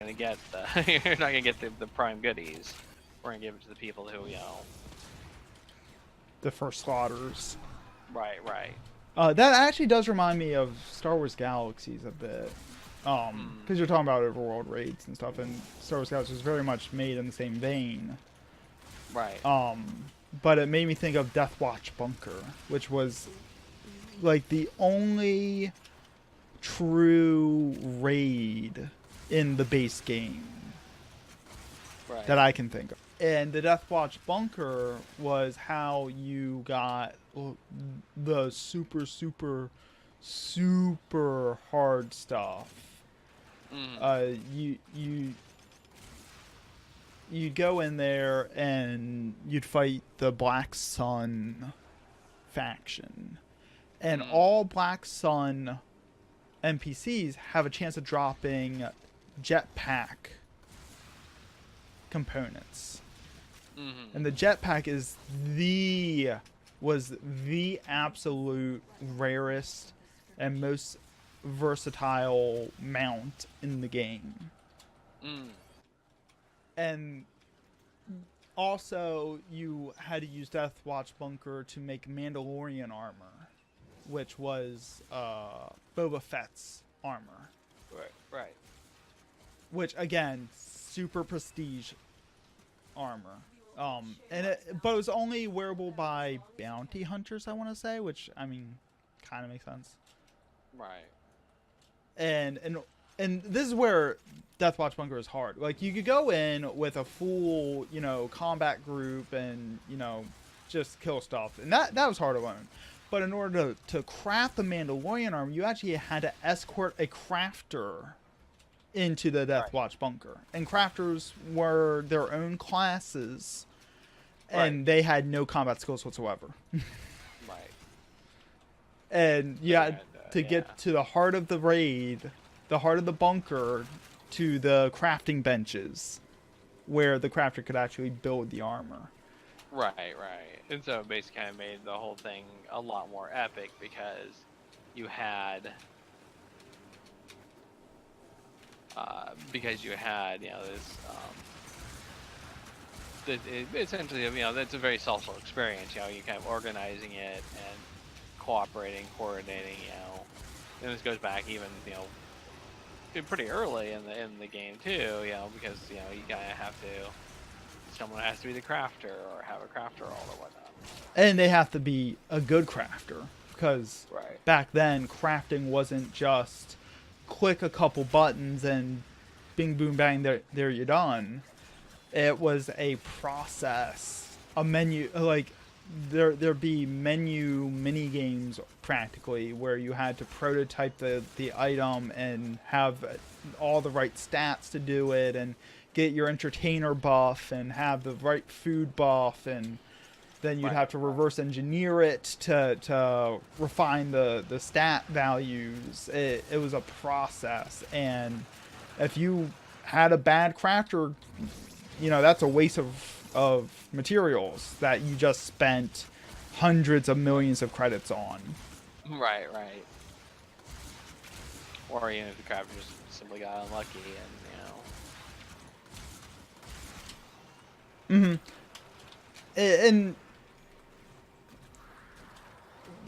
gonna get the you're not gonna get the prime goodies. We're gonna give it to the people who The first slaughters. Right, right. That actually does remind me of Star Wars Galaxies a bit. Mm, Because you're talking about overworld raids and stuff, and Star Wars Galaxies was very much made in the same vein. right. But it made me think of Death Watch Bunker, which was like the only true raid in the base game Right. that I can think of. And the Death Watch Bunker was how you got the super hard stuff. Mm, You'd go in there and you'd fight the Black Sun faction, and mm, all Black Sun NPCs have a chance of dropping jetpack components. mm-hmm. And the jetpack was the absolute rarest and most versatile mount in the game. Mm, And also you had to use Death Watch Bunker to make Mandalorian armor, which was Boba Fett's armor. right, right. Which again, super prestige armor. But it was only wearable by bounty hunters, I want to say, which I mean, kind of makes sense. Right. And this is where Death Watch Bunker is hard. Like you could go in with a full, combat group and just kill stuff, and that was hard alone. But in order to craft the Mandalorian armor, you actually had to escort a crafter into the Death Watch Bunker. And crafters were their own classes, and they had no combat skills whatsoever. Right. And you had to Yeah. get to the heart of the raid, the heart of the bunker, to the crafting benches, where the crafter could actually build the armor. Right, right. And so it basically kind of made the whole thing a lot more epic because you had essentially that's a very social experience. You kind of organizing it and cooperating, coordinating. And this goes back even pretty early in the game too. Because you kind of have to. Someone has to be the crafter or have a crafter role or whatnot. And they have to be a good crafter, because Right. back then crafting wasn't just click a couple buttons and bing boom bang, there you're done. It was a process, a menu, like there'd be mini games practically where you had to prototype the item and have all the right stats to do it, and get your entertainer buff and have the right food buff, and then you'd have to reverse engineer it to refine the stat values. It was a process, and if you had a bad crafter, that's a waste of materials that you just spent hundreds of millions of credits on. Right, right. Or even if the crafter just simply got unlucky and And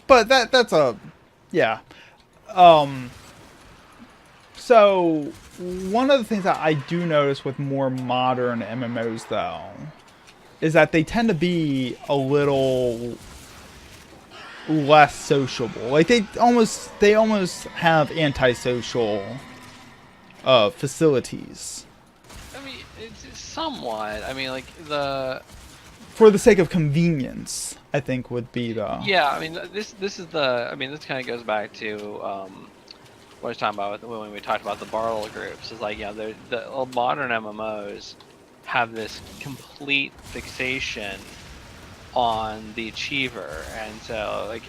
but that's a yeah. So one of the things that I do notice with more modern MMOs though is that they tend to be a little less sociable. Like they almost have antisocial facilities. I mean, it's somewhat. I mean, like the For the sake of convenience, I think would be the yeah. I mean, this is the. I mean, this kind of goes back to what I was talking about when we talked about the Bartle groups. It's like the modern MMOs have this complete fixation on the achiever, and so like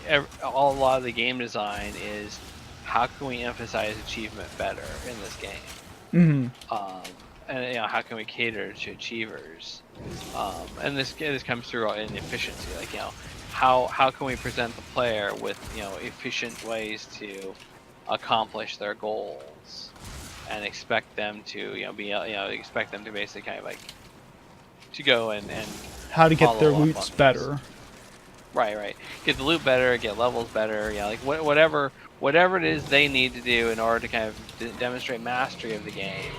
a lot of the game design is how can we emphasize achievement better in this game. And how can we cater to achievers? And this comes through in efficiency. Like how can we present the player with efficient ways to accomplish their goals? and expect them to expect them to basically kind of like to go and How to get their follow up on loots these. better. Right. Get the loot better, get levels better. Yeah, like whatever it is they need to do in order to kind of demonstrate mastery of the game,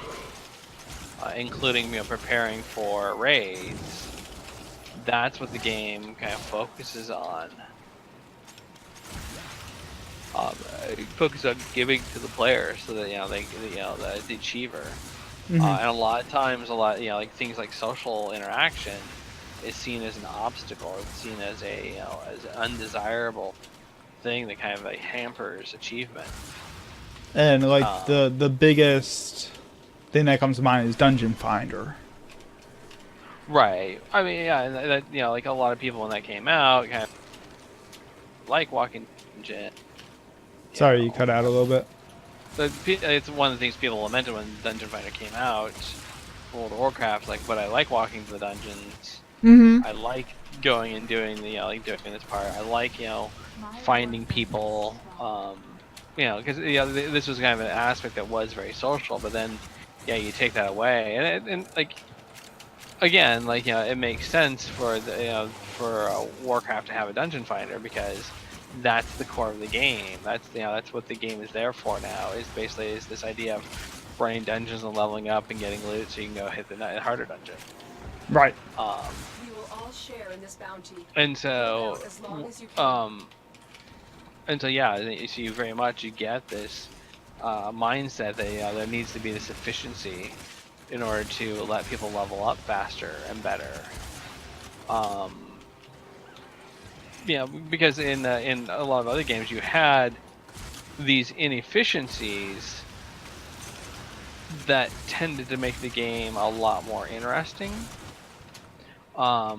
including preparing for raids. That's what the game kind of focuses on. Focus on giving to the player so that the achiever. Mhm. And a lot of times, like things like social interaction is seen as an obstacle. It's seen as as an undesirable thing that kind of like hampers achievement. And like the biggest thing that comes to mind is Dungeon Finder. Right. I mean, yeah, and that like a lot of people when that came out kind of like walking dungeon. Sorry, you cut out a little bit. It's one of the things people lamented when Dungeon Finder came out. World of Warcraft, like, but I like walking to the dungeons. Mm-hmm. I like going and doing doing this part. I like finding people. Because this was kind of an aspect that was very social, but then you take that away, and like again, like it makes sense for Warcraft to have a dungeon finder because that's the core of the game. That's what the game is there for now. Is basically this idea of running dungeons and leveling up and getting loot so you can go hit the harder dungeon. Right. We will all share in this bounty. And so, As long as you can. so you very much you get this mindset that there needs to be this efficiency in order to let people level up faster and better. Because in a lot of other games you had these inefficiencies that tended to make the game a lot more interesting. At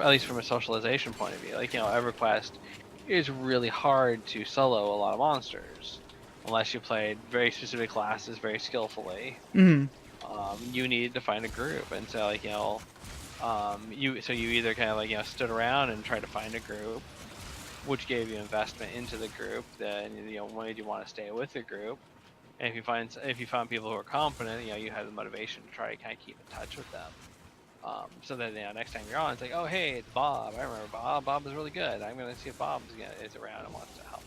least from a socialization point of view, like EverQuest is really hard to solo a lot of monsters unless you played very specific classes very skillfully. Mm-hmm. You needed to find a group, and so you either kind of like stood around and tried to find a group, which gave you investment into the group. Then when you want to stay with the group, and if you found people who are competent, you had the motivation to try to kind of keep in touch with them. So that next time you're on, it's like, oh hey, it's Bob. I remember Bob. Bob is really good. I'm gonna see if Bob is around and wants to help.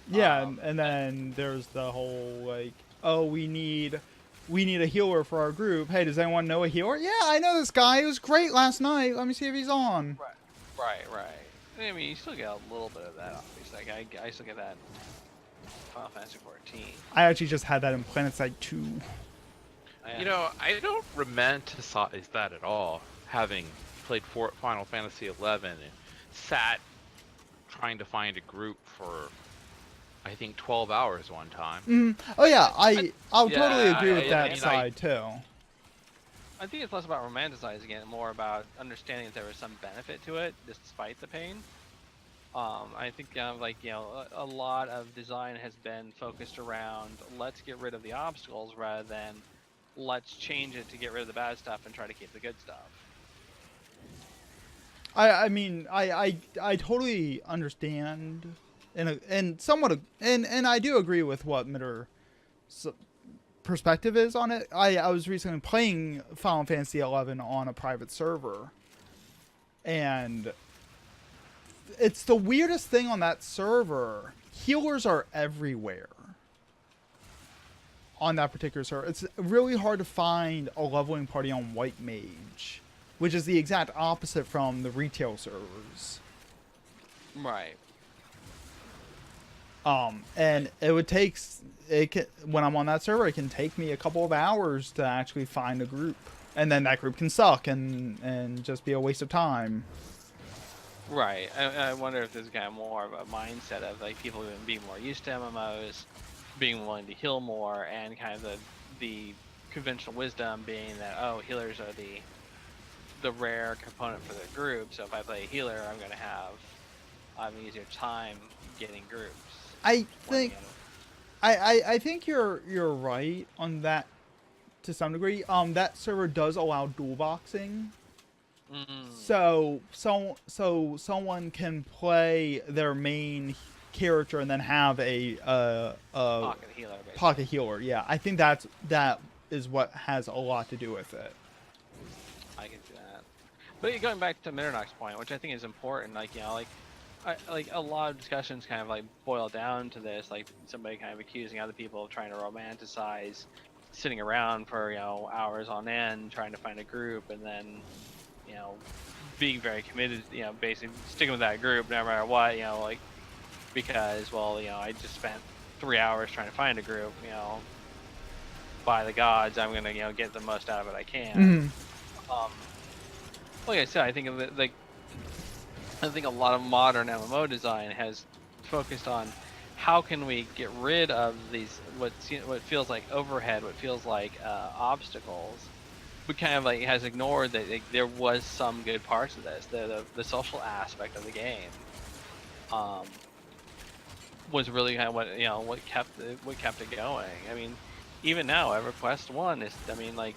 Yeah, and then there's the whole like, oh, we need a healer for our group. Hey, does anyone know a healer? Yeah, I know this guy. He was great last night. Let me see if he's on. Right. I mean, you still get a little bit of that, obviously. Like I still get that in Final Fantasy 14. I actually just had that in PlanetSide 2. I don't romanticize that at all. Having played Final Fantasy 11 and sat trying to find a group for, I think, 12 hours one time. Oh yeah, I'll totally agree with that mean, side too. I think it's less about romanticizing it, more about understanding that there was some benefit to it, despite the pain. I think a lot of design has been focused around let's get rid of the obstacles rather than let's change it to get rid of the bad stuff and try to keep the good stuff. I mean I totally understand and somewhat and I do agree with what Mitter's perspective is on it. I was recently playing Final Fantasy 11 on a private server, and it's the weirdest thing on that server. Healers are everywhere on that particular server. It's really hard to find a leveling party on White Mage, which is the exact opposite from the retail servers. Right. And when I'm on that server, it can take me a couple of hours to actually find a group, and then that group can suck and just be a waste of time. Right. I wonder if there's kind of more of a mindset of like people being more used to MMOs, being willing to heal more, and kind of the conventional wisdom being that healers are the rare component for the group. So if I play a healer, I'm going to have an easier time getting groups. I think you're right on that to some degree. That server does allow dual boxing. So someone can play their main character and then have a Pocket healer, basically. pocket healer. Yeah, I think that is what has a lot to do with it. I can see that. But going back to Mitternach's point, which I think is important, like, like a lot of discussions kind of like boil down to this, like somebody kind of accusing other people of trying to romanticize sitting around for hours on end trying to find a group, and then being very committed, basically sticking with that group no matter what, like because I just spent 3 hours trying to find a group, by the gods, I'm gonna get the most out of it I can. Like I said, I think a lot of modern MMO design has focused on how can we get rid of these what feels like overhead, what feels like obstacles, but kind of like has ignored that there was some good parts of this. The social aspect of the game was really kind of what kept it going. I mean, even now, EverQuest 1 is, I mean, like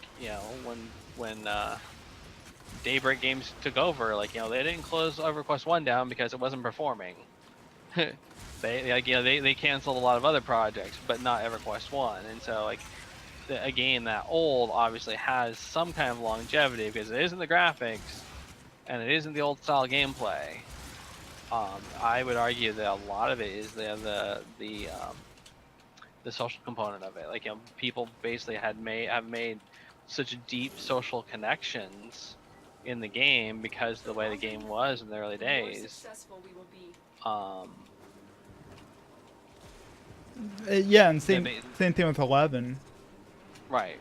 when Daybreak Games took over, like they didn't close EverQuest 1 down because it wasn't performing. They canceled a lot of other projects, but not EverQuest 1. And so like a game that old obviously has some kind of longevity because it isn't the graphics and it isn't the old style gameplay. I would argue that a lot of it is the social component of it. Like people basically have made such deep social connections in the game because of the way the game was in the early The more days. successful we will be. Yeah, and same thing with 11. Right.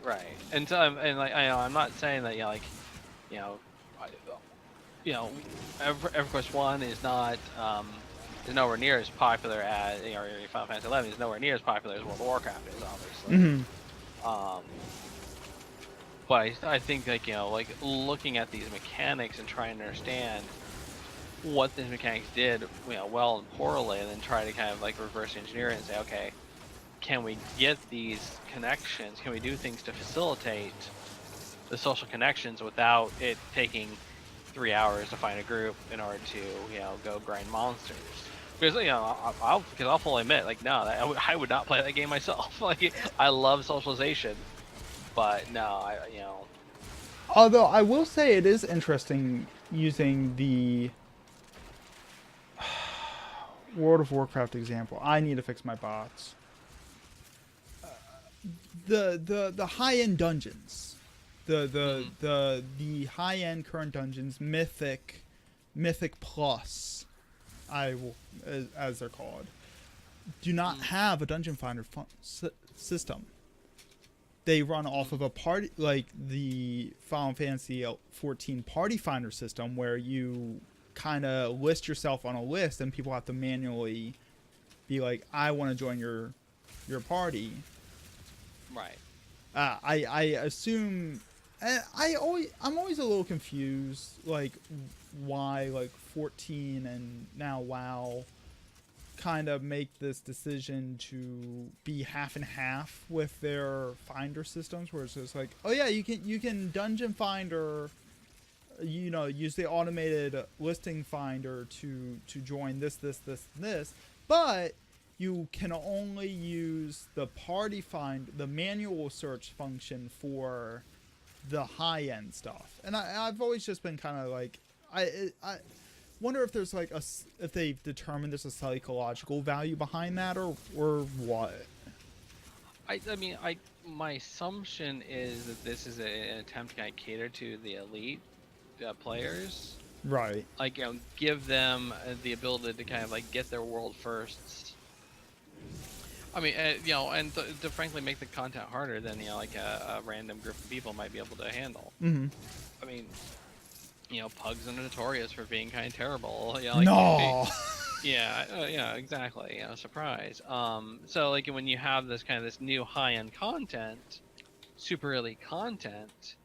And so, and like I'm not saying that EverQuest 1 is not is nowhere near as popular as or Final Fantasy 11 is nowhere near as popular as World of Warcraft is, obviously. But I think like looking at these mechanics and trying to understand what these mechanics did well and poorly, and then try to kind of like reverse engineer it and say, okay, can we get these connections? Can we do things to facilitate the social connections without it taking 3 hours to find a group in order to go grind monsters? Because I'll fully admit, like, no, I would not play that game myself. Like, I love socialization, but no, Although I will say it is interesting using the World of Warcraft example. I need to fix my bots. The high end dungeons, the high end current dungeons, Mythic Plus, as they're called, do not have a dungeon finder system. They run off of a party, like the Final Fantasy 14 party finder system, where you kind of list yourself on a list and people have to manually be like, I want to join your party. right. I assume I'm always a little confused, like why like 14 and now WoW kind of make this decision to be half and half with their finder systems, where it's just like, oh yeah, you can dungeon finder, use the automated listing finder to join this, but you can only use the the manual search function for the high end stuff. And I've always just been kind of like, I wonder if there's like if they've determined there's a psychological value behind that or what. I mean, my assumption is that this is an attempt to kind of cater to the elite players. Right. Like, give them the ability to kind of like get their world firsts. I mean, and to frankly make the content harder than like a random group of people might be able to handle. Mm-hmm. I mean, pugs are notorious for being kind of terrible. No. Yeah, exactly. Surprise. So like when you have this new high-end content, super elite content,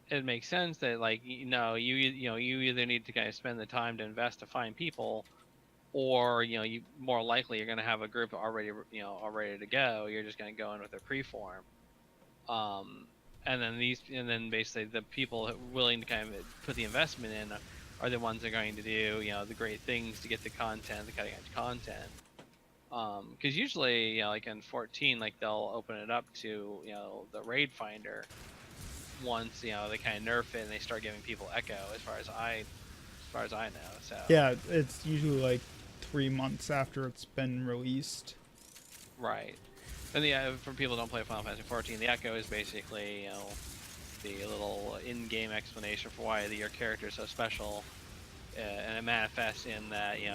it makes sense that like you either need to kind of spend the time to invest to find people, or you more likely you're going to have a group already ready to go. You're just going to go in with a preform. And then basically the people willing to kind of put the investment in are the ones that are going to do the great things to get the cutting edge content. Because usually, like in 14, like they'll open it up to the raid finder once they kind of nerf it and they start giving people echo. As far as I know, so Yeah, it's usually like 3 months after it's been released. right. And for people who don't play Final Fantasy 14, the echo is basically the little in-game explanation for why your character is so special. And it manifests in that you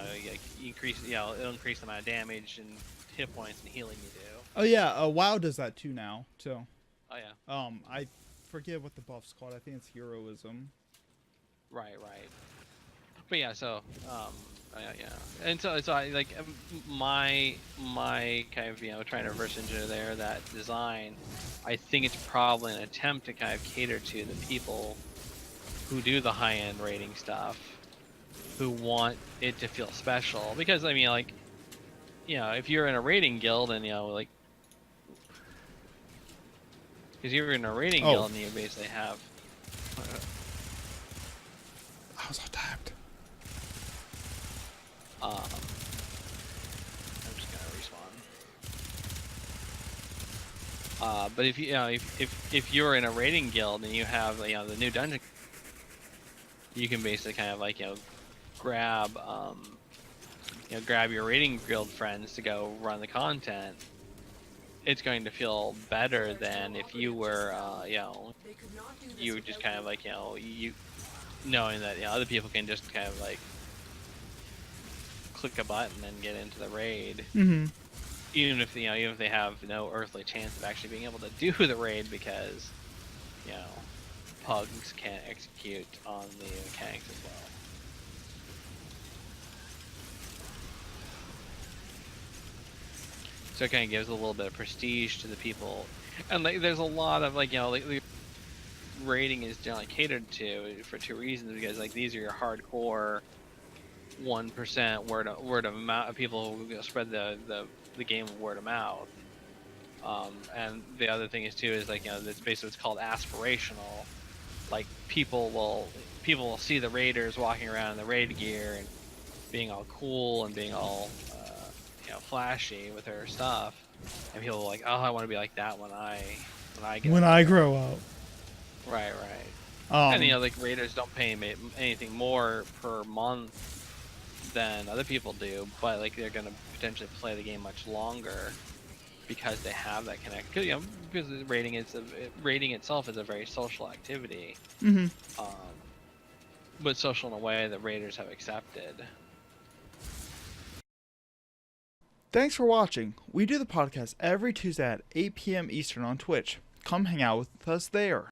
increase it'll increase the amount of damage and hit points and healing you do. Oh yeah, WoW does that too now. So, Oh yeah, I forget what the buff's called. I think it's heroism. right. But yeah, so yeah, and so I like my kind of trying to reverse engineer that design. I think it's probably an attempt to kind of cater to the people who do the high-end rating stuff, who want it to feel special. Because I mean, like, if you're in a raiding guild and because you're in a raiding guild and you basically have. I was all tapped. I'm just gonna respawn. But if if you're in a raiding guild and you have the new dungeon, you can basically kind of grab grab your raiding guild friends to go run the content. It's going to feel better than if you were you were just kind of you knowing that other people can just kind of click a button and get into the raid. Mm-hmm. Even if even if they have no earthly chance of actually being able to do the raid because pugs can't execute on the mechanics as well. So it kind of gives a little bit of prestige to the people, and there's a lot of the rating is generally catered to for two reasons, because these are your hardcore 1% word of mouth people who spread the game word of mouth. And the other thing is too is it's basically what's called aspirational. Like people will see the raiders walking around in the raid gear and being all cool and being all flashy with their stuff, and people are like, oh, I want to be like that when I grow up. Right. And raiders don't pay anything more per month than other people do, but they're gonna potentially play the game much longer because they have that connect. Because raiding itself is a very social activity. Mm-hmm. But social in a way that raiders have accepted. Thanks for watching. We do the podcast every Tuesday at 8 p.m. Eastern on Twitch. Come hang out with us there.